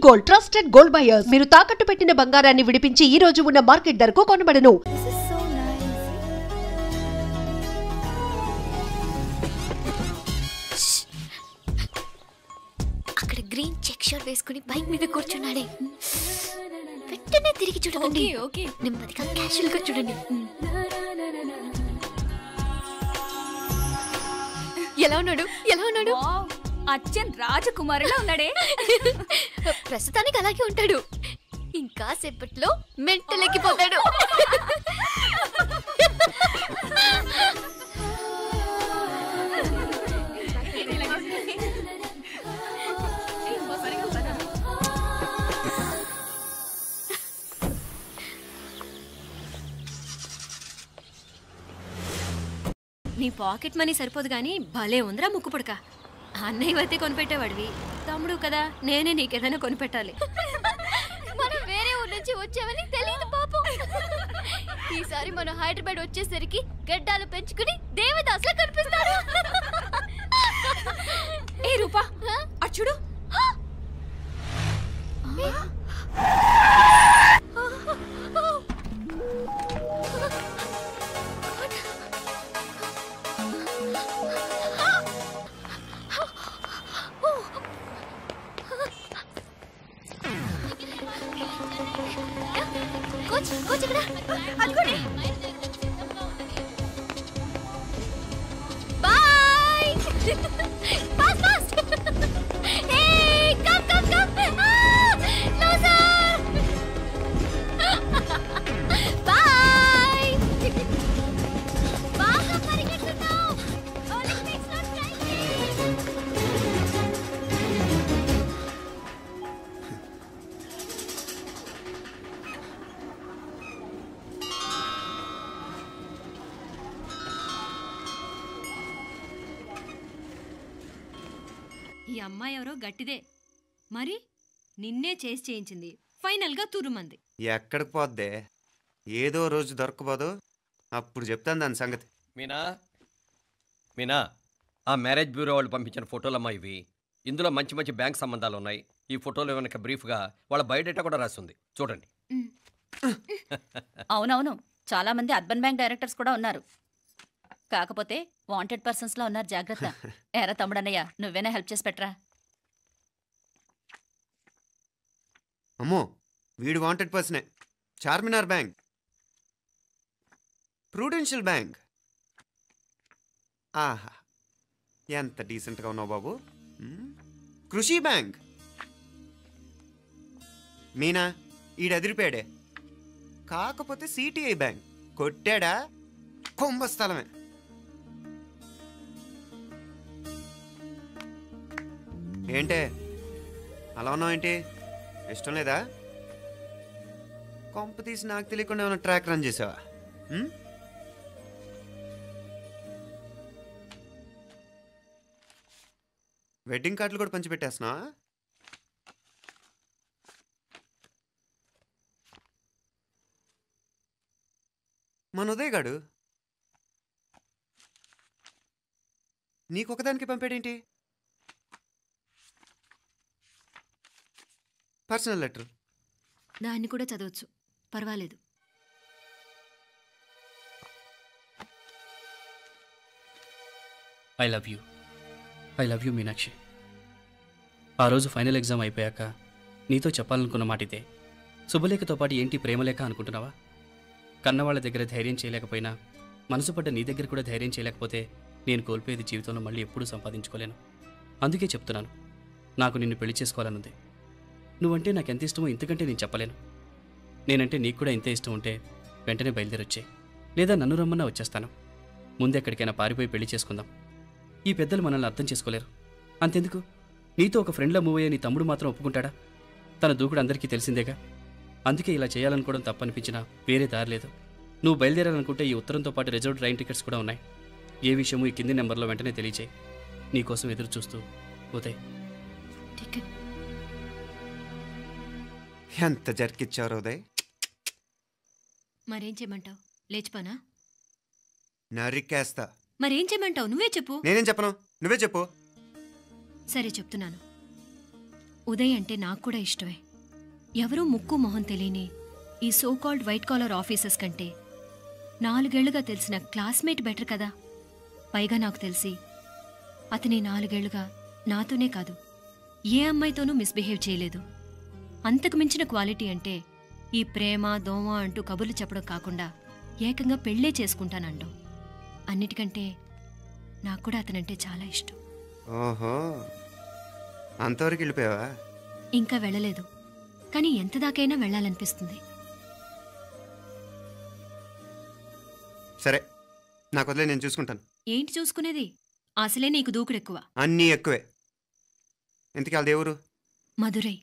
Gold trusted gold buyers. మీరు తాకట్టు పెట్టిన బంగారాన్ని విడిపించి ఈ రోజు ఉన్న మార్కెట్ ధరకు కొనబడను. అక్కడ గ్రీన్ చెక్ షర్ట్ వేసుకుని బైక్ మీద కూర్చున్నాడే. వెంటనే తిరిగి చూడండి. ఓకే, నెమ్మదిగా క్యాషువల్ గా చూడండి. ఎలా ఉన్నాడు? ఎలా ఉన్నాడు? అచ్చన్ రాజకుమారిలా ఉన్నాడే. ప్రస్తుతానికి అలాగే ఉంటాడు. ఇంకా సేపట్లో మెంటలెక్కిపోతాడు. నీ పాకెట్ మనీ సరిపోదు గానీ భలే ఉందిరా ముక్కు పుడక. అన్నయ్య అయితే కొనిపెట్టేవాడివి, తమ్ముడు కదా నేనే నీకేదైనా కొనిపెట్టాలి. మనం వేరే ఊరు నుంచి వచ్చామని తెలియదు పాపం. ఈసారి మనం హైదరాబాద్ వచ్చేసరికి గడ్డాలు పెంచుకుని దేవదాసులా కనిపిస్తారు. ఏ రూపా అచ్చుడు, కోచ్ ఇక్కడ అనుకోండి. Boy. Fast fast. Hey come come come. Loser. Boy. బాగా పరిగెడుతున్నావు. ఒలింపిక్స్ లో ట్రై చేయి. ఈ అమ్మాయి ఎవరో గట్టిదే, మరి నిన్నే చేసి చేయించింది. ఫైనల్ గా తురుమంది. ఎక్కడికి పోద్దే? ఏదో రోజు దొరకపోదు, అప్పుడు చెప్తాను దాని సంగతి. మీనా మీనా ఆ మ్యారేజ్ బ్యూరో వాళ్ళు పంపించిన ఫోటోలమ్మా ఇవి. ఇందులో మంచి మంచి బ్యాంక్ సంబంధాలు ఉన్నాయి. ఈ ఫోటోలు వెనక బ్రీఫ్గా వాళ్ళ బయోడేటా కూడా రాస్తుంది, చూడండి. అవునవును, చాలా మంది అర్బన్ బ్యాంక్ డైరెక్టర్స్ కూడా ఉన్నారు. కాకపోతే వాంటెడ్ పర్సన్స్ లో ఉన్నారు, జాగ్రత్త. ఎరా తమ్ముడన్నయ్య, నువ్వేనా హెల్ప్ చేసి పెట్టరా? అమ్మో, వీడు వాంటెడ్ పర్సనే. Charminar bank, Prudential bank. ఆహా, ఎంత డీసెంట్గా ఉన్నావు బాబు. కృషి బ్యాంక్. మీనా ఈడు ఎదిరిపోయాడే. కాకపోతే సిటిఐ బ్యాంక్ కొట్టాడా కుంభస్థలమే. ఏంటే అలా ఉన్నావు? ఏంటి ఇష్టం లేదా? కొంప తీసి నాకు తెలియకుండా ఏమైనా ట్రాక్ రన్ చేసావా? వెడ్డింగ్ కార్డులు కూడా పంచిపెట్టేస్తున్నా. మన ఉదయ్ గాడు నీకొకదానికి పంపాడేంటి? Personal letter. దాన్ని కూడా చదవచ్చు, పర్వాలేదు. I love you Meenakshi. ఆ రోజు ఫైనల్ ఎగ్జామ్ అయిపోయాక నీతో చెప్పాలనుకున్న మాట ఇదే. శుభలేఖతో పాటు ఏంటి ప్రేమలేఖ అనుకుంటున్నావా? కన్నవాళ్ళ దగ్గర ధైర్యం చేయలేకపోయినా మనసు పడ్డ నీ దగ్గర కూడా ధైర్యం చేయలేకపోతే నేను కోల్పోయేది జీవితంలో మళ్ళీ ఎప్పుడూ సంపాదించుకోలేను. అందుకే చెప్తున్నాను, నాకు నిన్ను పెళ్లి చేసుకోవాలనుంది. నువ్వంటే నాకు ఎంత ఇష్టమో ఇంతకంటే నేను చెప్పలేను. నేనంటే నీకు కూడా ఇంతే ఇష్టం ఉంటే వెంటనే బయలుదేరొచ్చే, లేదా నన్ను రమ్మన్నా వచ్చేస్తాను. ముందెక్కడికైనా పారిపోయి పెళ్లి చేసుకుందాం. ఈ పెద్దలు మనల్ని అర్థం చేసుకోలేరు. అంతెందుకు, నీతో ఒక ఫ్రెండ్లా మూవ్ అయ్యే నీ తమ్ముడు మాత్రం ఒప్పుకుంటాడా? తన దూకుడు అందరికీ తెలిసిందేగా. అందుకే ఇలా చేయాలనుకోవడం తప్పనిపించినా వేరే దారి లేదు. నువ్వు బయలుదేరాలనుకుంటే ఈ ఉత్తరంతో పాటు రిజర్వ్ ట్రైన్ టికెట్స్ కూడా ఉన్నాయి. ఏ విషయమూ ఈ కింది నెంబర్లో వెంటనే తెలియచేయి. నీకోసం ఎదురు చూస్తూ ఉదయ్. ఎంత జరికిచ్చారు ఉదయ్. మరేం చేయమంటావు? లేచిపోనా? నరికేస్తా. మరేం చేయమంటావు? నువ్వే చెప్పు. నేనేం చెప్పను, నువ్వే చెప్పు. సరే చెప్తున్నాను. ఉదయ్ అంటే నాకు కూడా ఇష్టమే. ఎవరూ ముక్కు మొహం తెలియని ఈ సోకాల్డ్ వైట్ కాలర్ ఆఫీసర్స్ కంటే 4 ఏళ్లుగా తెలిసిన క్లాస్మేట్ బెటర్ కదా. పైగా నాకు తెలిసి అతని 4 ఏళ్లుగా నాతోనే కాదు ఏ అమ్మాయితోనూ మిస్బిహేవ్ చేయలేదు. అంతకు మించిన క్వాలిటీ అంటే ఈ ప్రేమ దోమ అంటూ కబుర్లు చెప్పడం కాకుండా ఏకంగా పెళ్ళే చేసుకుంటానండు. అన్నిటికంటే నాకు కూడా అతనంటే చాలా ఇష్టం. ఓహో, అంతవరకు వెళ్ళిపోయావా? ఇంకా వెళ్ళలేదు, కానీ ఎంత దాకైనా వెళ్ళాలనిపిస్తుంది. సరే, నాకు వదిలే, నేను చూసుకుంటాను. ఏంటి చూసుకునేది? అసలే నీకు దూకుడెక్కువ. అన్నీ ఎక్కువే. ఇంతకీ వాళ్ళ దేవురు? మధురై.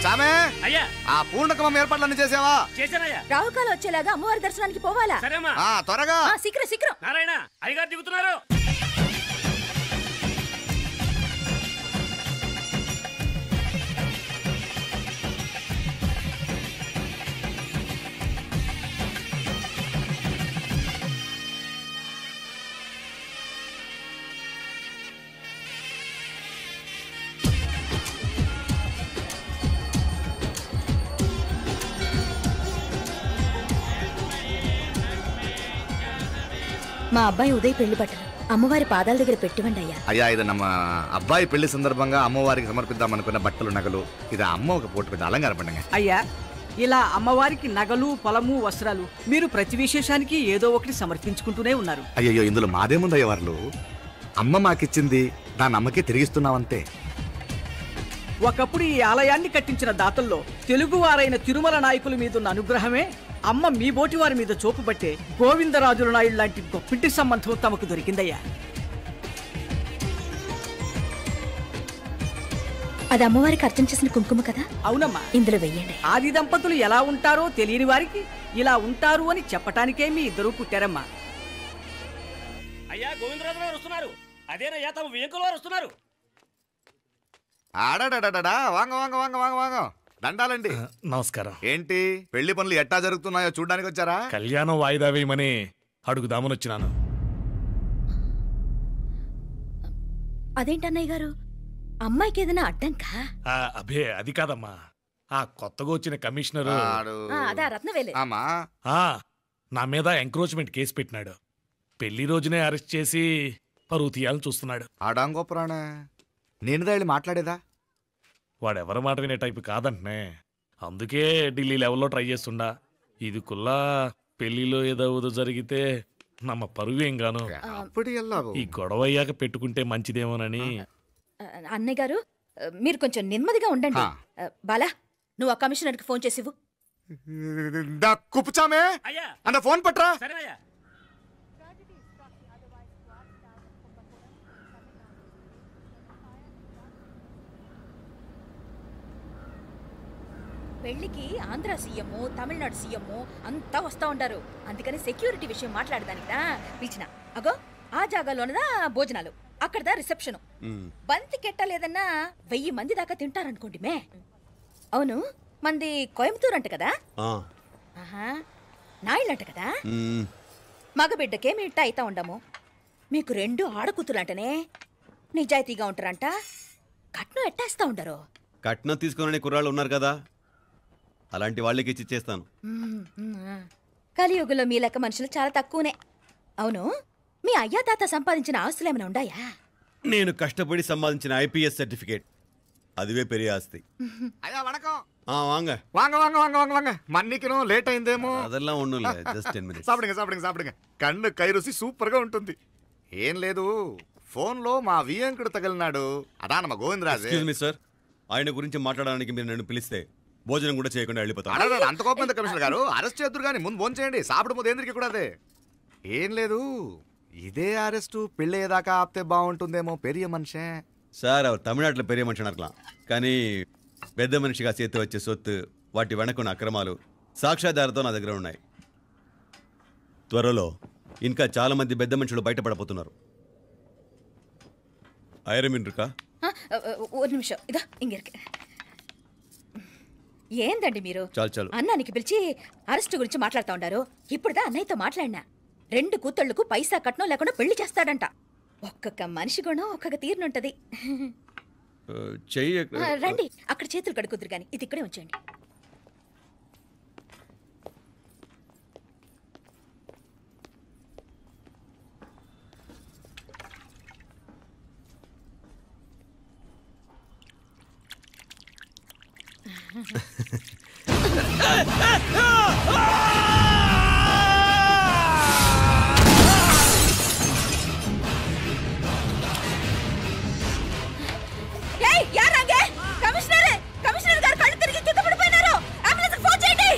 చామే అయ్యా, ఆ పూర్ణకమం ఏర్పాట్లన్నీ చేసావా? చేశానయ్యా. రాహుకాలం వచ్చేలాగా అమ్మవారి దర్శనానికి పోవాలా? సరేమ్మా. త్వరగా శీఘ్రం శీఘ్రం. నారాయణ, అయ్యగారు దిగుతున్నారు. మా అబ్బాయి ఉదయ్ పెళ్లి బట్టలు అమ్మవారి పాదాల దగ్గర పెట్టివండి అయ్యా. అయ్యా, ఇది నమ్మ అబ్బాయి పెళ్లి సందర్భంగా అమ్మవారికి సమర్పిద్దామనుకున్న బట్టలు నగలు. ఇది అమ్మ ఒక పూట పెద్ద అలంకార పండుగ. అయ్యా, ఇలా అమ్మవారికి నగలు పొలము వస్త్రాలు మీరు ప్రతి విశేషానికి ఏదో ఒకటి సమర్పించుకుంటూనే ఉన్నారు. అయ్యో, ఇందులో మాదేముందయ్య వాళ్ళు. అమ్మ మాకిచ్చింది దాని అమ్మకే తిరిగిస్తున్నామంతే. ఒకప్పుడు ఈ ఆలయాన్ని కట్టించిన దాతల్లో తెలుగువారైన తిరుమల నాయకుల మీదున్న అనుగ్రహమే అమ్మ మీ బోటి వారి మీద చూపుబట్టే గోవిందరాజుల నాయుడు లాంటి గొప్పింటి సంబంధం తమకు దొరికిందయ్యా. అది అమ్మవారికి అర్చన చేసిన కుంకుమ కదా? అవునమ్మా, ఇందులో వెయ్యండి. ఆది దంపతులు ఎలా ఉంటారో తెలియని వారికి ఇలా ఉంటారు అని చెప్పటానికే మీ ఇద్దరు పుట్టారమ్మా. అయ్యా, గోవిందరాజు గారు వస్తున్నారు. అదేనయ్యా, తమ వెంకుల వారు వస్తున్నారు. ఆడాడా వాంగ వాంగ వాంగ వాంగ వాంగ దండాలండి. నమస్కారం. ఏంటి పెళ్లి పనులు ఎట్టా జరుగుతున్నాయో చూడడానికి వచ్చారా? కళ్యాణం వాయిదా వేయమని అడుగుదామని వచ్చినాను. అదేంటన్నయ్య గారు, అమ్మాయికి ఏదైనా అడ్డంకా? అభే, అది కాదమ్మా. ఆ కొత్తగా వచ్చిన కమిషనర్ అదా రత్నవేలే నా మీద ఎంక్రోచ్మెంట్ కేసు పెట్టినాడు. పెళ్లి రోజునే అరెస్ట్ చేసి పరువు తీయాలని చూస్తున్నాడు. ఆడాంగో ప్రాణ నేనుదా వెళ్ళి మాట్లాడేదా? వాడెవరి మాట వినే టైపు కాదంటనే. అందుకే ఢిల్లీ లెవెల్లో ట్రై చేస్తుండా. ఇది కుల్లా పెళ్లిలో ఏదో జరిగితే నమ్మ పరువేం గాను. ఈ గొడవ అయ్యాక పెట్టుకుంటే మంచిదేమోనని. అన్నయ్య గారు, మీరు కొంచెం నెమ్మదిగా ఉండండి. బాలా, నువ్వు ఆ కమిషనర్కి ఫోన్ చేసివు. కుప్పుచామే అన్న ఫోన్ పట్రా. పెళ్లికి ఆంధ్ర సీఎం, తమిళనాడు సీఎం అంతా వస్తా ఉంటారు. అందుకని సెక్యూరిటీ విషయం మాట్లాడడానికి పిలిచిన. అగో ఆ జాగాలోనదా భోజనాలు, అక్కడదా రిసెప్షన్. బంతి కెట్టలేదన్నా 1000 మంది దాకా తింటారనుకోండి. మే అవును, మంది కోయంబత్తూర్ అంట కదా? నాయుళ్ళంట కదా? మగబిడ్డకే మీ ఇట్ట అయితా ఉండము. మీకు 2 ఆడకూతురంటనే నిజాయితీగా ఉంటారంట. కట్నం ఎట్టేస్తా ఉండరు. కట్నం తీసుకునే కుర్రాళ్ళు ఉన్నారు కదా, అలాంటి వాళ్ళకి ఇచ్చేస్తాను. కలియుగంలో మీ లెక్క మనుషులు చాలా తక్కువనే. అవును, మీ అయ్యా తాత సంపాదించిన ఆస్తులు ఏమైనా ఉన్నాయా? నేను కష్టపడి సంపాదించిన ఐపీఎస్ సర్టిఫికేట్, అదివే పెరిగే ఆస్తి. అయ్యా వణకం. వాంగ వాంగ వాంగ వాంగ వాంగ వాంగ మన్నికిను లేట్ అయిందేమో. అదెల్లా ఉండు, జస్ట్ 10 minutes. సాப்பிடுங்க కన్ను కైరుసి సూపర్ గా ఉంటుంది. ఏం లేదు, ఫోన్ లో మా వియంకుడు తగిలినాడు. అదా నమ్మ గోవిందరాజు. ఎక్స్క్యూజ్ మీ సార్, ఆయన గురించి మాట్లాడడానికి మీరు నన్ను పిలిస్తే భోజనం కూడా చేయకుండా వెళ్ళిపోతాను. అంత కోపం ఎంత కమిషనర్ గారు? అరెస్ట్ చేద్దరు కానీ ముందు ఫోన్ చేయండి. సాపిడు ముందు ఎందుకు కూడా అదే. ఏం లేదు, ఇదే అరెస్టు పెళ్ళేదాకా ఆపితే బాగుంటుందేమో. పెరియ మనిషే సార్, அவர் தமிழ்நாட்டில் பெரிய మనిషి అనర్కలాం, కానీ పెద్ద మనిషిగా చేతి వచ్చే సొత్తు, వాటి వెనకున్న అక్రమాలు సాక్ష్యాధారాలతో నా దగ్గర ఉన్నాయి. త్వరలో ఇంకా చాలా మంది పెద్ద మనుషులు బయటపడబోతున్నారు. ఐరమిన్రుకా ஒரு நிமிஷம் இதோ இங்க இருக்கு. ఏందండి మీరు చాలు అన్నానికి పిలిచి అరెస్ట్ గురించి మాట్లాడుతూ ఉండారు. ఇప్పుడుదా అన్నయ్యతో మాట్లాడినా 2 కూతుళ్లకు పైసా కట్నం లేకుండా పెళ్లి చేస్తాడంట. ఒక్కొక్క మనిషి గుణం ఒక్కొక్క తీరునుంటది. రండి అక్కడ చేతులు కడుకుదురు గాని ఇది ఇక్కడే ఉంచండి. కమిషనర్ గారు కళ్ళు తిరిగి కింద పడిపోయినారు. అంబులెన్స్ ఫోన్ చేయండి.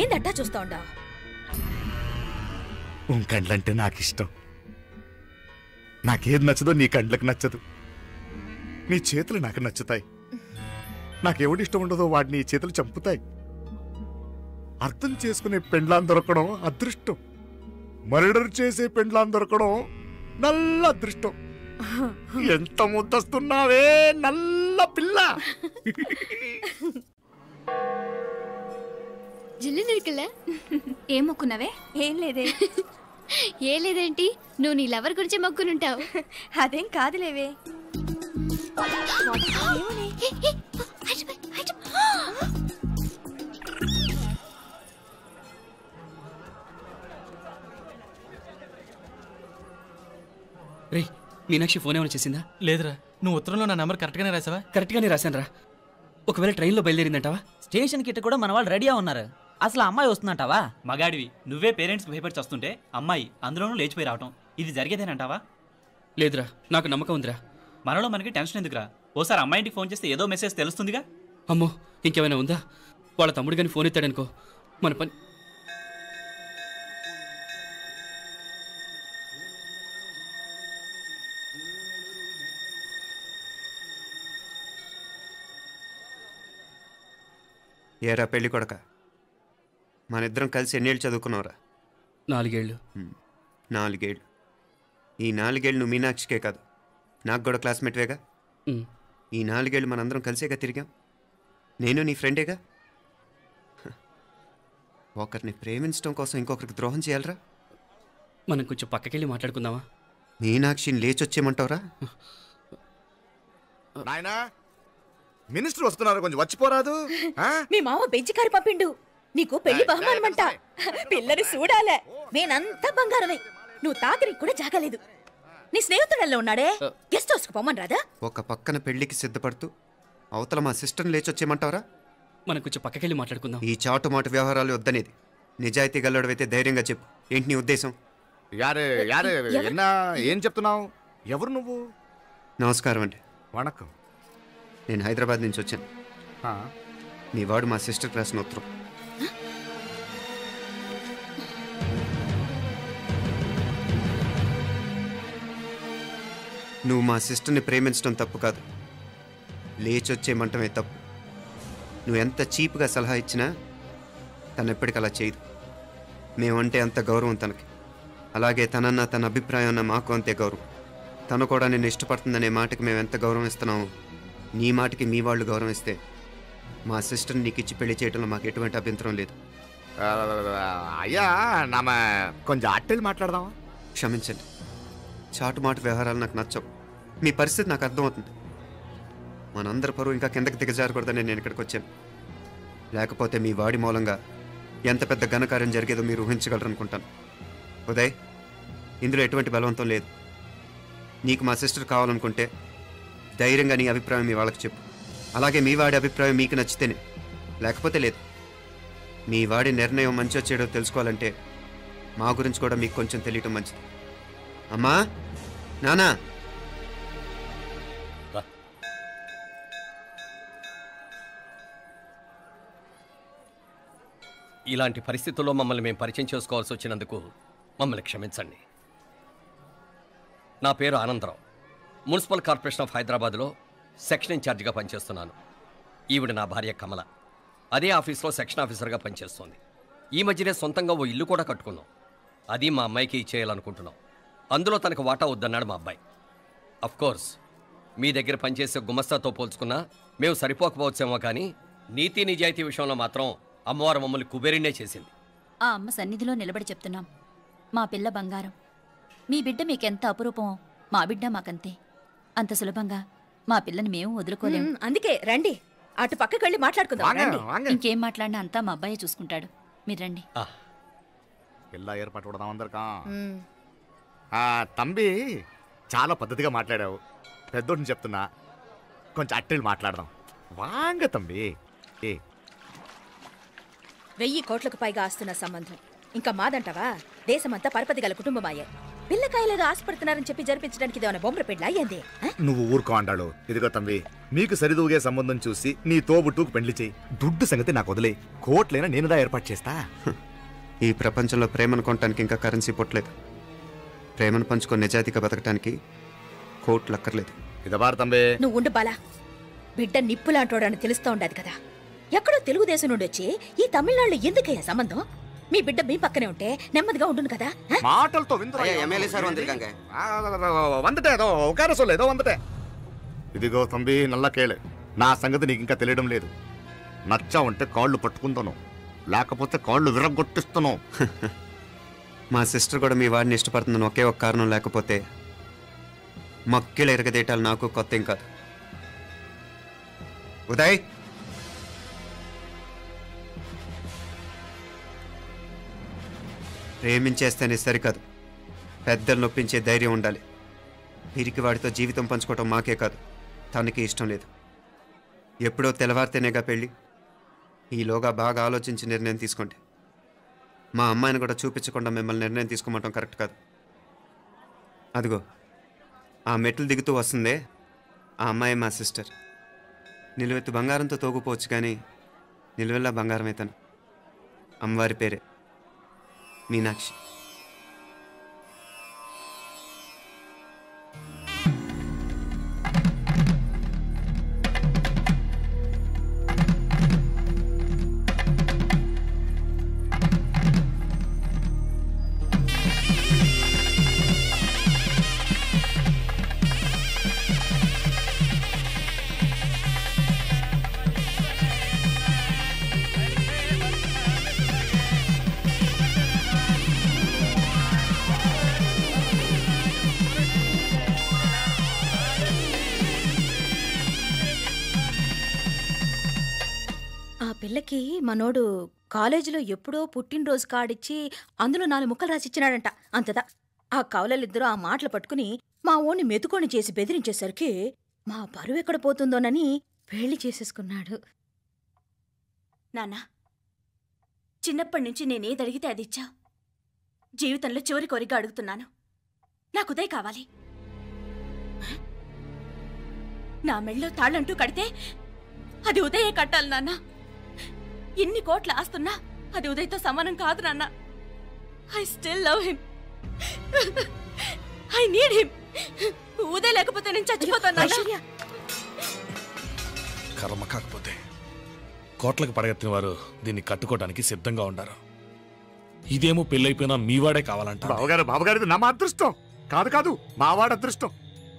ఏందట్టా చూస్తా ఉండా? కండ్లంటే నాకు ఇష్టం. నాకేది నచ్చదో నీ కండ్లకు నచ్చదు. నీ చేతులు నాకు నచ్చుతాయి. నాకెవడి ఇష్టం ఉండదో వాడు నీ చేతులు చంపుతాయి. అర్థం చేసుకునే పెండ్లాం దొరకడం అదృష్టం. మర్డర్ చేసే పెండ్లాం దొరకడం నల్ల అదృష్టం. ఎంత ముద్దస్తున్నావే నల్ల పిల్ల. జిల్లు నిరుకుల ఏం మొక్కున్నావే? ఏం లేదే. ఏ లేదేంటి? నువ్వు నీ లవర్ గురించి మొక్కునుంటావు. అదేం కాదులేవే. రే మీనాక్షి ఫోన్ ఏమైనా చేసిందా? లేదురా. నువ్వు ఉత్తరంలో నా నెంబర్ కరెక్ట్గానే రాసావా? కరెక్ట్గానే రాశాను రా. ఒకవేళ ట్రైన్లో బయలుదేరిందంటావా? స్టేషన్ కిட்ட కూడా మన వాళ్ళు రెడీగా ఉన్నారు. అసలు అమ్మాయి వస్తుందంటావా? మగాడివి నువ్వే పేరెంట్స్కి భయపడి వస్తుంటే అమ్మాయి అందులోనూ లేచిపోయి రావటం ఇది జరిగేదేనంటావా? లేదురా, నాకు నమ్మకం ఉందిరా. మనలో మనకి టెన్షన్ ఎందుకురా? ఓసారి అమ్మాయి ఇంటికి ఫోన్ చేస్తే ఏదో మెసేజ్ తెలుస్తుందిగా. అమ్మో ఇంకేమైనా ఉందా? వాళ్ళ తమ్ముడు కానీ ఫోన్ ఎత్తాడనుకో మన పని. ఏరా పెళ్ళి కొడక, మన ఇద్దరం కలిసి ఎన్నేళ్ళు చదువుకున్నావురా? 4 ఏళ్ళు. 4 ఏళ్ళు. ఈ 4 ఏళ్ళు నువ్వు మీనాక్షికే కాదు నాకు కూడా క్లాస్మేట్వేగా. ఈ 4 ఏళ్ళు మనందరం కలిసేగా తిరిగాం. నేను నీ ఫ్రెండేగా. ఒకరిని ప్రేమించడం కోసం ఇంకొకరికి ద్రోహం చేయాలరా? మనం కొంచెం పక్కకెళ్ళి మాట్లాడుకుందామా? మీనాక్షిని లేచొచ్చేయమంటావురా? నాయనా మినిస్టర్ వస్తున్నారు, కొంచెం వచ్చిపోరాదు. మీ మామ బెంచి కారు పంపిండు. నీకు పెళ్లి బహుమానమంట. పిల్లని చూడాలే. నేనంతా బంగారమే. నువ్వు తాగరికి కూడా జాగలేదు. నీ స్నేహితుడల్లో ఉన్నాడే గెస్ట్ హౌస్కి పొమ్మని రాదా? ఒక పక్కన పెళ్లికి సిద్ధపడుతూ అవతల మా సిస్టర్ని లేచొచ్చేయమంటావరా? మనం కొంచెం పక్కకెళ్ళి మాట్లాడుకుందాం. ఈ చాటు మాట వ్యవహారాలు వద్దనేది. నిజాయితీ గల్లడవైతే ధైర్యంగా చెప్పు. ఏంటి నీ ఉద్దేశం? యారే యారే ఎన్నా ఏం చెప్తున్నావు? ఎవరు నువ్వు? నమస్కారం అండి. వణకం. నేను హైదరాబాద్ నుంచి వచ్చాను. మీ వాడు మా సిస్టర్కి రాసిన ఉత్తరం. నువ్వు మా సిస్టర్ని ప్రేమించడం తప్పు కాదు, లేచొచ్చేయమంటమే తప్పు. నువ్వు ఎంత చీప్గా సలహా ఇచ్చినా తను ఎప్పటికీ అలా చేయదు. మేమంటే అంత గౌరవం తనకి. అలాగే తనన్న తన అభిప్రాయం అన్న మాకు అంతే గౌరవం. తను కూడా నిన్ను ఇష్టపడుతుందనే మాటకి మేము ఎంత గౌరవం ఇస్తున్నామో నీ మాటకి మీ వాళ్ళు గౌరవం ఇస్తే మా సిస్టర్ని నీకు ఇచ్చి పెళ్లి చేయడంలో మాకు ఎటువంటి అభ్యంతరం లేదు. అయ్యా నామ కొంచెం అట్టెళ్ళి మాట్లాడదామా? క్షమించండి, చాటుమాటు వ్యవహారాలు నాకు నచ్చవు. మీ పరిస్థితి నాకు అర్థమవుతుంది. మనందరి పరువు ఇంకా కిందకి దిగజారకూడదని నేను ఇక్కడికి వచ్చాను. లేకపోతే మీ వాడి మూలంగా ఎంత పెద్ద ఘనకార్యం జరిగేదో మీరు ఊహించగలరనుకుంటాను. ఉదయ్, ఇందులో ఎటువంటి బలవంతం లేదు. నీకు మా సిస్టర్ కావాలనుకుంటే ధైర్యంగా నీ అభిప్రాయం మీ వాళ్ళకి చెప్పు. అలాగే మీ వాడి అభిప్రాయం మీకు నచ్చితేనే, లేకపోతే లేదు. మీ వాడి నిర్ణయం మంచి వచ్చేయడో తెలుసుకోవాలంటే మా గురించి కూడా మీకు కొంచెం తెలియటం మంచిది. అమ్మా, నానా, ఇలాంటి పరిస్థితుల్లో మమ్మల్ని మేము పరిచయం చేసుకోవాల్సి వచ్చినందుకు మమ్మల్ని క్షమించండి. నా పేరు ఆనందరావు. మున్సిపల్ కార్పొరేషన్ ఆఫ్ హైదరాబాద్లో సెక్షన్ ఇన్ఛార్జిగా పనిచేస్తున్నాను. ఈవిడ నా భార్య కమల. అదే ఆఫీస్లో సెక్షన్ ఆఫీసర్గా పనిచేస్తోంది. ఈ మధ్యనే సొంతంగా ఓ ఇల్లు కూడా కట్టుకున్నాం. అది మా అమ్మాయికి ఇచ్చేయాలనుకుంటున్నాం. అందులో తనకు వాటా వద్దన్నాడు మా అబ్బాయి. కోర్స్ మీ దగ్గర పనిచేసే గుమస్తాతో పోల్చుకున్నా మేము సరిపోకపోవచ్చేమో, కానీ నీతి నిజాయితీ విషయంలో మాత్రం అమ్మవారు మమ్మల్ని కుబేరినే చేసింది. ఆ అమ్మ సన్నిధిలో నిలబడి చెప్తున్నాం, మా పిల్ల బంగారం. మీ బిడ్డ మీకెంత అపురూపమో మా బిడ్డ మాకంతే. అంత సులభంగా మా పిల్లని మేము వదులుకోలేము. అందుకే రండి, అటు పక్కకి వెళ్ళి మాట్లాడుకుందాం. రండి. ఇంకేం మాట్లాడినా అంతా మా అబ్బాయి చూసుకుంటాడు. మీరు రండి. ಎಲ್ಲ ఏర్పాటు కొడదాం అందరికా. తంబి చాలా పద్ధతిగా మాట్లాడావు. పెద్దోడిని చెప్తున్నా, కొంచెం అట్టెళ్ళు మాట్లాడదాం. వాంగ తంబి. 1000 కోట్లకు పైగా ఆస్తున్న సంబంధం ఇంకా మాదంటావా? దేశమంతా పరపతి గల కుటుంబమాయే. పిల్లకాయలేదో ఆశపడుతున్నారని చెప్పి జరిపించడానికి ఇదేమైనా బొమ్మర పెళ్ళి అయ్యింది? నువ్వు ఊరుకో అంటాడు. ఇదిగో తంబి, మీకు సరిదూగే సంబంధం చూసి నీ తోబుట్టుకు పెళ్లి చేయి. దుడ్డు సంగతి నాకు వదిలే. కోట్లైనా నేనుదా ఏర్పాటు చేస్తా. ఈ ప్రపంచంలో ప్రేమను కొనటానికి ఇంకా కరెన్సీ పుట్టలేదు. ప్రేమను పంచుకొని నిజాయితీగా బతకటానికి కోట్లు అక్కర్లేదు. ఇదబారు తంబి. నువ్వు ఉండు బాలా. బిడ్డ నిప్పులాంటోడని తెలుస్తూ ఉండదు కదా. ఎక్కడో తెలుగుదేశం నుండి వచ్చి ఈ తమిళనాడులో ఎందుకయ్యా సంబంధం? మీ బిడ్డ మీ పక్కనే ఉంటే నెమ్మదిగా ఉండును కదా. మాటలతో ఇదిగో తంబి, నల్ల కేళే. నా సంగతి నీకు ఇంకా తెలియడం లేదు. నచ్చా ఉంటే కాళ్ళు పట్టుకుంటాను, లేకపోతే కాళ్ళు విరగొట్టిస్తాను. మా సిస్టర్ కూడా మీ వాడిని ఇష్టపడుతుందని ఒకే ఒక కారణం లేకపోతే మక్కిళ్ళ ఎరగదేటాలు నాకు కొత్త ఏం కాదు. ఉదయ్, ప్రేమించేస్తేనే సరికాదు, పెద్దలు నొప్పించే ధైర్యం ఉండాలి. వీరికి వాడితో జీవితం పంచుకోవటం మాకే కాదు, తనకి ఇష్టం లేదు. ఎప్పుడో తెల్లవారితేనేగా పెళ్ళి. ఈలోగా బాగా ఆలోచించి నిర్ణయం తీసుకోండి. మా అమ్మాయిని కూడా చూపించకుండా మిమ్మల్ని నిర్ణయం తీసుకోమంటాం కరెక్ట్ కాదు. అదిగో ఆ మెట్లు దిగుతూ వస్తుందే, ఆ అమ్మాయి మా సిస్టర్. నిలువెత్తు బంగారంతో తోగుపోవచ్చు, కానీ నిలువెల్లా బంగారం అవుతాను. అమ్మవారి పేరే మీనాక్షి. పిల్లకి మనోడు కాలేజీలో ఎప్పుడో పుట్టినరోజు కార్డిచ్చి అందులో 4 ముక్కలు రాసిచ్చినాడంట. అంతదా ఆ కవలలిద్దరూ ఆ మాటలు పట్టుకుని మా ఓణ్ణి మెతుకొని చేసి బెదిరించేసరికి మా పరువు ఎక్కడ పోతుందోనని పెళ్లి చేసేసుకున్నాడు. నాన్నా, చిన్నప్పటి నుంచి నేనేది అడిగితే అది ఇచ్చా. జీవితంలో చివరి కోరిక అడుగుతున్నాను, నాకు ఉదయ్ కావాలి. నా మెళ్ళో తాళ్ళంటూ కడితే అది ఉదయే కట్టాలి నాన్న. ఎన్ని కోట్ల ఆస్తున్నా అది ఉదయ్తో సమానం కాదు నాన్న. I still love him, I need him. Uday లేకపోతే నేను చచ్చిపోతాను. కర్మ కాకపోతే కోట్లకు పడగెత్తిన వారు దీన్ని కట్టుకోవడానికి సిద్ధంగా ఉండారు. ఇదేమో పెళ్ళైపోయినా మీవాడే కావాలంట. బావగారు నా అదృష్టం కాదు కాదు, మావాడి అదృష్టం.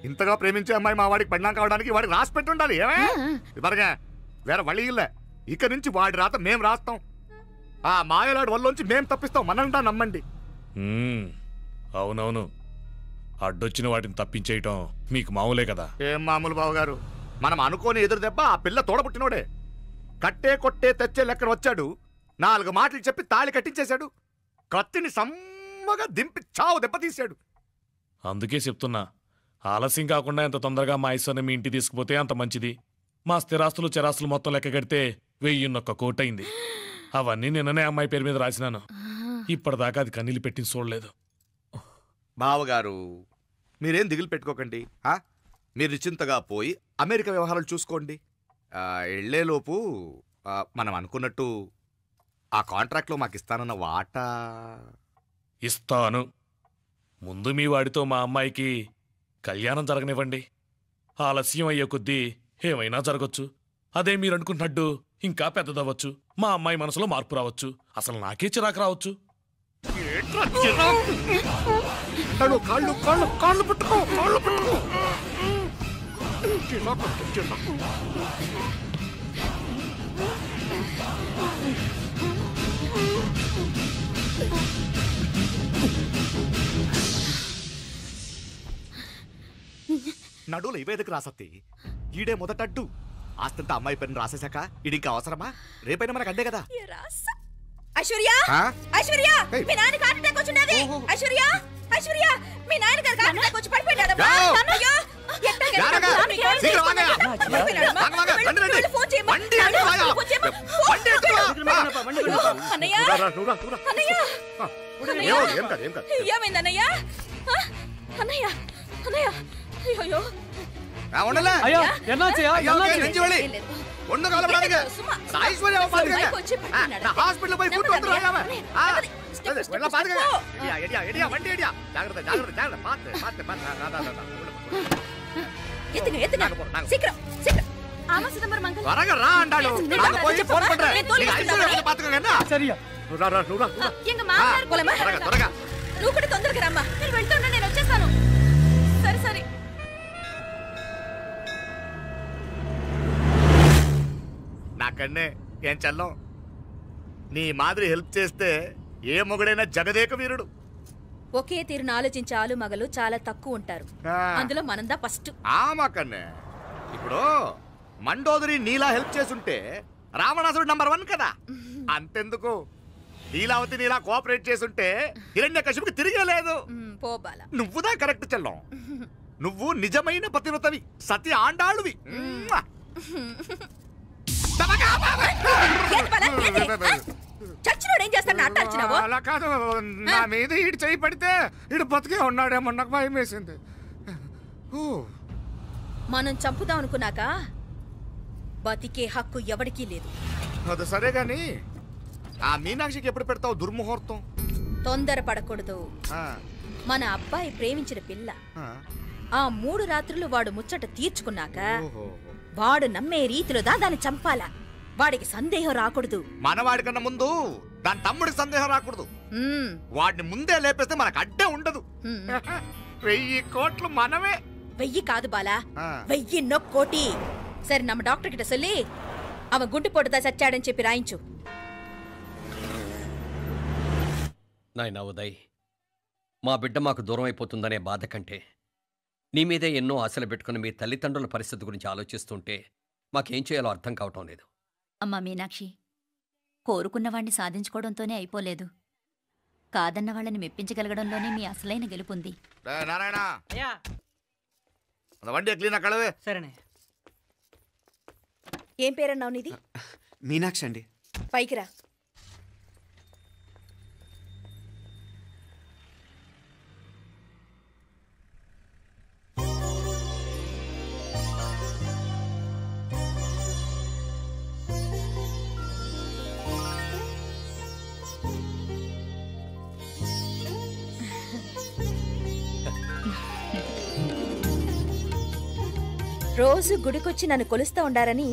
ఇంతగా ప్రేమించే అమ్మాయి మా వాడికి పడినా కావడానికి వాడికి రాసి పెట్టి ఉండాలి. ఏమే వేరే వళ్ళీ ఇల్లే. ఇక నుంచి వాడి రాత మేం రాస్తాం. ఆ మాయలాడి వల్లోంచి మేం తప్పిస్తాం. మనంటా నమ్మండి. అవునవును, అడ్డొచ్చిన వాటిని తప్పించేయటం మీకు మామూలే కదా. ఏం మామూలు బావగారు, మనం అనుకోని ఎదురు దెబ్బ ఆ పిల్ల తోడబుట్టినోడే. కట్టే కొట్టే తెచ్చే లెక్కన వచ్చాడు. 4 మాటలు చెప్పి తాళి కట్టించేశాడు. కత్తిని సమ్మగా దింపి చావు దెబ్బతీశాడు. అందుకే చెప్తున్నా, ఆలస్యం కాకుండా ఎంత తొందరగా మా ఐశ్వర్యం మీ ఇంటికి తీసుకుపోతే అంత మంచిది. మా స్థిరాస్తులు చిరాస్తులు మొత్తం లెక్క కడితే 1001 కోటి అయింది. అవన్నీ నిన్ననే అమ్మాయి పేరు మీద రాసినాను. ఇప్పటిదాకా అది కన్నీళ్ళు పెట్టి చూడలేదు. బావగారు మీరేం దిగులు పెట్టుకోకండి. మీరు నిశ్చింతగా పోయి అమెరికా వ్యవహారాలు చూసుకోండి. వెళ్లేలోపు మనం అనుకున్నట్టు ఆ కాంట్రాక్ట్లో మాకు ఇస్తానన్న వాటా ఇస్తాను. ముందు మీ వాడితో మా అమ్మాయికి కళ్యాణం జరగనివ్వండి. ఆలస్యం అయ్యే కొద్దీ ఏమైనా జరగచ్చు. అదే మీరు అనుకుంటున్నట్టు ఇంకా పెద్దదవ్వచ్చు. మా అమ్మాయి మనసులో మార్పు రావచ్చు. అసలు నాకే చిరాకు రావచ్చు. కాళ్ళు పట్టుకో. నడువులు ఇవేదకు రాసత్తి. ఈడే మొదటడ్డు. ఆస్తంతా అమ్మాయి పని రాసేశాక ఇది ఇంకా అవసరమా? రేపైనా మనకు అడ్డే కదా. ఐశ్వర్య ఐశ్వర్య మీ నాన్న హార్ట్ అటాక్ వచ్చినది. ఐశ్వర్య ఐశ్వర్య మీ నాన్న గారు హార్ట్ అటాక్ వచ్చి పడిపోయాడమ్మా. అయ్యో ఏమైందన్నయ్య? అన్నయ్య అన్నయ్య అయ్యో ஐயா என்னாச்சு நெஞ்சு வலி ஒண்ணு கவலைப்படாதீங்க. ஐஸ்வர்யா பாத்துங்க. நான் ஹாஸ்பிடல்ல போய் கூட்டி வந்துறேன். எல்லாம் பாத்துங்க. எடியா வண்டி எடியா. ஜாகிரதை ஜாகிரதை பாத்து. எத்துங்க சீக்கிரம் சீக்கிரம். ஆமா சிதம்பரம் அங்கிள். வரங்க ரா ஆண்டாளு. நான் போய் ஃபோன் பண்றேன். நீங்க ஐஸ்வர்யா பாத்துக்கங்க என்ன? சரியா. రా எங்க மாமனார் போலமா. త్వరగా నువ్వు కూడా తొందరగా రమ్మా. నేను వెళ్తున్నా, నేను వచ్చేస్తాను. సరే సరే. నాకన్నే ఏం చల్లం. నీ మాదిరి హెల్ప్ చేస్తే ఏ మొగుడైనా జగదేక వీరుడు. ఒకే తీరును ఆలోచించే ఆలు మగలు చాలా తక్కువ ఉంటారు. అందులో మనందా ఫస్ట్. ఆమాకన్నే ఇప్పుడు మండోదరి నీలా హెల్ప్ చేసుంటే రావణాసుడు నంబర్ 1 కదా. అంతెందుకు లీలావతి నీలా కోఆపరేట్ చేసుంటే హిరణ్యకశిపుకి తిరిగే లేదు. నువ్వుదా కరెక్ట్ చెల్లం. నువ్వు నిజమైన పతివ్రతవి, సతి ఆండాళువి. చచ్చినోడు ఏం చేస్తాడు? అట్టాల్చినావు. అలా కాదు, నా మీద ఈడు చేయి పడితే ఈడు బతికే ఉన్నాడేమో నాకు భయం వేసింది. మనం చంపుదాం అనుకున్నాక బతికే హక్కు ఎవరికీ లేదు. అది సరే గాని ఆ మీనాక్షికి ఎప్పుడు పెడతావు దుర్ముహూర్తం? తొందర పడకూడదు. మన అబ్బాయి ప్రేమించిన పిల్ల ఆ 3 రాత్రులు వాడు ముచ్చట తీర్చుకున్నాక వాడు నమ్మే రీతిలో దాన్ని చంపాలా. వాడికి సందేహం రాకూడదు. మనవాడి కన్నా ముందు దాని తమ్ముడికి సందేహం రాకూడదు. వాడిని ముందే లేపేస్తే మనకు అడ్డే ఉండదు. 1000 కోట్లు మనమే. 1000 కాదు బాలా, 1000 కోటి. సరే నమ్మ డాక్టర్ కిட்ட சொல்லி அவன் గుండె పోటుదా చచ్చాడని చెప్పి రాయించు. నాయనా ఉదయ్, మా బిడ్డ మాకు దూరం అయిపోతుందనే బాధ కంటే నీ మీదే ఎన్నో ఆశలు పెట్టుకుని మీ తల్లిదండ్రుల పరిస్థితి గురించి ఆలోచిస్తుంటే మాకేం చేయాలో అర్థం కావటం లేదు. అమ్మా మీనాక్షి, కోరుకున్నవాణ్ణి సాధించుకోవడంతోనే అయిపోలేదు. కాదన్న వాళ్ళని మెప్పించగలగడంలోనే మీ అసలైన గెలుపుంది. నారాయణ వండి క్లీన్ కళవే. సరేనే. ఏం పేరన్నావు నీది? మీనాక్షి అండి. పైకి రా. రోజు గుడికొచ్చి నన్ను కొలుస్తా ఉండారని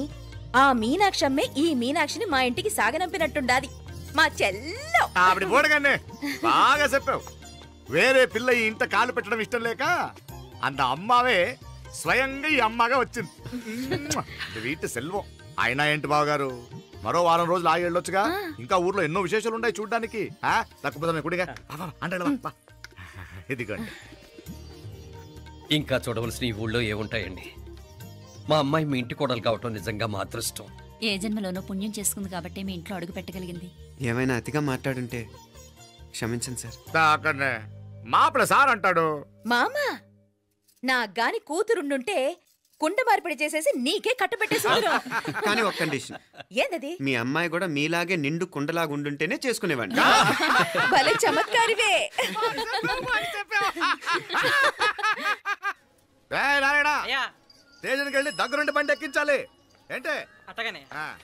ఆ మీనాక్షమ్మే ఈ మీనాక్షిని మా ఇంటికి సాగనంపినట్టుండాది. మా చెల్లో ఆవిడ పోడగానే బాగా చెప్పావు. వేరే పిల్ల ఈ ఇంట కాలు పెట్టడం ఇష్టం లేక అంత అమ్మావే స్వయంగా ఈ అమ్మగా వచ్చింది. వీటి సెల్వం. అయినా ఏంటి బావగారు, మరో వారం రోజులు ఆగి వెళ్ళొచ్చుగా. ఇంకా ఊర్లో ఎన్నో విశేషాలు ఉన్నాయి చూడ్డానికి. తక్కువ కుడిగా అంటే ఇదిగోండి. ఇంకా చూడవలసిన ఈ ఊళ్ళో ఏముంటాయండి. మా అమ్మాయి మీ ఇంటి కోడలు కావటం నిజంగా మా అదృష్టం. ఏ జన్మలోనో పుణ్యం చేసుకుంది కాబట్టి మీ ఇంట్లో అడుగు పెట్టగలిగింది. ఏమైనా అతిగా మాట్లాడుంటే క్షమించండి సార్. మాపడ సార్ అంటాడు. మామా, నా గాని కూతురుండుంటే కుండ మార్పిడి చేసేసి నీకే కట్టబెట్టేసి. కానీ ఒక కండిషన్. ఏందది? మీ అమ్మాయి కూడా మీలాగే నిండు కుండలాగా ఉండుంటేనే చేసుకునేవాడిని. భలే చమత్కారివే. స్టేషన్కి వెళ్ళి దగ్గరుండి బండి ఎక్కించాలి. ఏంటే?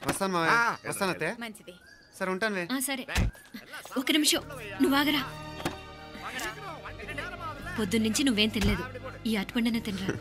వస్తాను మావయ్య. వస్తాను అత్తయ్య. మంచిది. సరే ఉంటాను. సరే, ఒక నిమిషం నువ్వు ఆగరా. పొద్దున్నుంచి నువ్వేం తినలేదు. ఈ అటుపండిన తినరా.